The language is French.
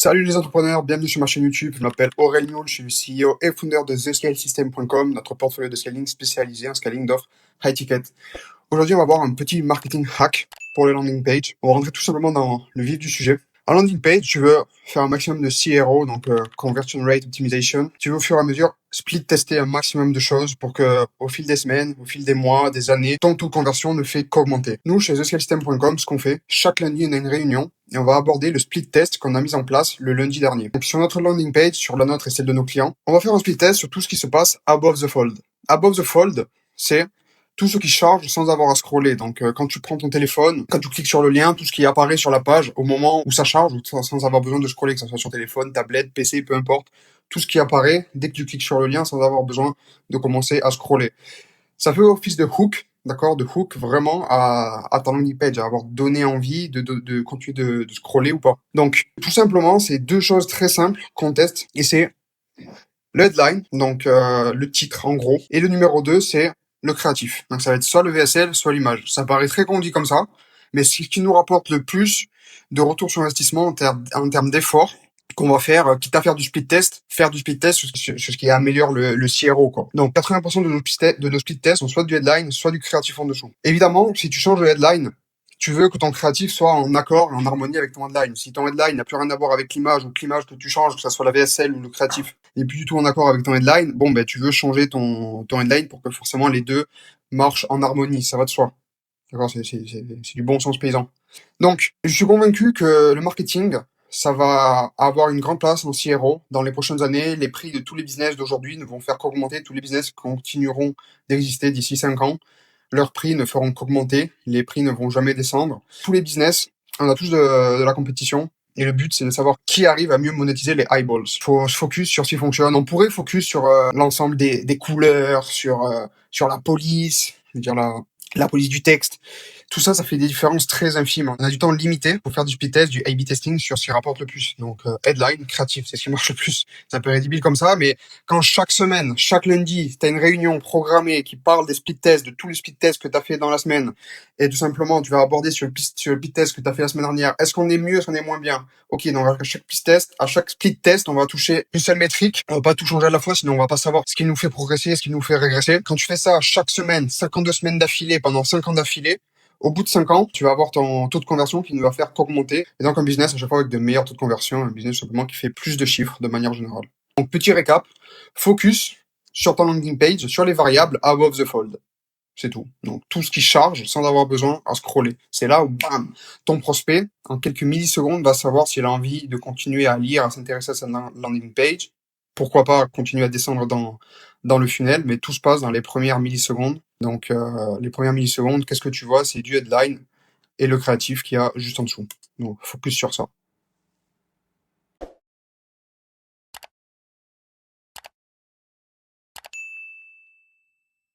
Salut les entrepreneurs, bienvenue sur ma chaîne YouTube. Je m'appelle Aurel Nioul, je suis le CEO et founder de TheScaleSystem.com, notre portfolio de scaling spécialisé en scaling d'offres high ticket. Aujourd'hui, on va voir un petit marketing hack pour le landing page. On va rentrer tout simplement dans le vif du sujet. En landing page, tu veux faire un maximum de CRO, donc Conversion Rate Optimization. Tu veux au fur et à mesure split tester un maximum de choses pour que, au fil des semaines, au fil des mois, des années, ton taux de conversion ne fait qu'augmenter. Nous, chez TheScaleSystem.com, ce qu'on fait, chaque lundi, on a une réunion et on va aborder le split test qu'on a mis en place le lundi dernier. Donc, sur notre landing page, sur la nôtre et celle de nos clients, on va faire un split test sur tout ce qui se passe above the fold. Above the fold, c'est tout ce qui charge sans avoir à scroller. Donc, quand tu prends ton téléphone, quand tu cliques sur le lien, tout ce qui apparaît sur la page au moment où ça charge, ou sans avoir besoin de scroller, que ce soit sur téléphone, tablette, PC, peu importe, tout ce qui apparaît dès que tu cliques sur le lien sans avoir besoin de commencer à scroller. Ça fait office de hook, d'accord, de hook vraiment à ta landing page, à avoir donné envie de continuer de scroller ou pas. Donc, tout simplement, c'est deux choses très simples qu'on teste, et c'est le headline, donc le titre en gros, et le numéro 2, c'est le créatif. Donc ça va être soit le VSL, soit l'image. Ça paraît très conduit comme ça, mais ce qui nous rapporte le plus de retour sur investissement en termes d'effort qu'on va faire, quitte à faire du speed test sur ce qui améliore le CRO, quoi. Donc 80% de nos speed tests sont soit du headline, soit du créatif en dessous. Évidemment, si tu changes de headline, tu veux que ton créatif soit en accord et en harmonie avec ton headline. Si ton headline n'a plus rien à voir avec l'image, ou que l'image que tu changes, que ce soit la VSL ou le créatif, n'est plus du tout en accord avec ton headline, bon, ben, tu veux changer ton headline pour que forcément les deux marchent en harmonie. Ça va de soi. D'accord? C'est du bon sens paysan. Donc, je suis convaincu que le marketing, ça va avoir une grande place en CRO dans les prochaines années. Les prix de tous les business d'aujourd'hui ne vont faire qu'augmenter. Tous les business continueront d'exister d'ici 5 ans. Leurs prix ne feront qu'augmenter. Les prix ne vont jamais descendre. Tous les business, on a tous de la compétition. Et le but, c'est de savoir qui arrive à mieux monétiser les eyeballs. Faut se focus sur ce qui fonctionne. On pourrait focus sur l'ensemble des couleurs, sur la police, je veux dire la police du texte. Tout ça, ça fait des différences très infimes. On a du temps limité pour faire du speed test, du A/B testing sur ce qui rapporte le plus. Donc, headline, créatif, c'est ce qui marche le plus. C'est un peu ridicule comme ça, mais quand chaque semaine, chaque lundi, tu as une réunion programmée qui parle des speed tests, de tous les speed tests que tu as fait dans la semaine, et tout simplement, tu vas aborder sur le speed test que tu as fait la semaine dernière, est-ce qu'on est mieux, est-ce qu'on est moins bien? Ok, donc à chaque speed test, on va toucher une seule métrique. On va pas tout changer à la fois, sinon on va pas savoir ce qui nous fait progresser, ce qui nous fait régresser. Quand tu fais ça chaque semaine, 52 semaines d'affilée, pendant 5 ans d'affilée, au bout de 5 ans, tu vas avoir ton taux de conversion qui ne va faire qu'augmenter. Et donc, un business, à chaque fois, avec de meilleurs taux de conversion, un business, simplement, qui fait plus de chiffres de manière générale. Donc, petit récap. Focus sur ton landing page, sur les variables above the fold. C'est tout. Donc, tout ce qui charge sans avoir besoin à scroller. C'est là où, bam, ton prospect, en quelques millisecondes, va savoir s'il a envie de continuer à lire, à s'intéresser à sa landing page. Pourquoi pas continuer à descendre dans le funnel, mais tout se passe dans les premières millisecondes. Donc, les premières millisecondes, qu'est-ce que tu vois? C'est du headline et le créatif qu'il y a juste en dessous. Donc, focus sur ça.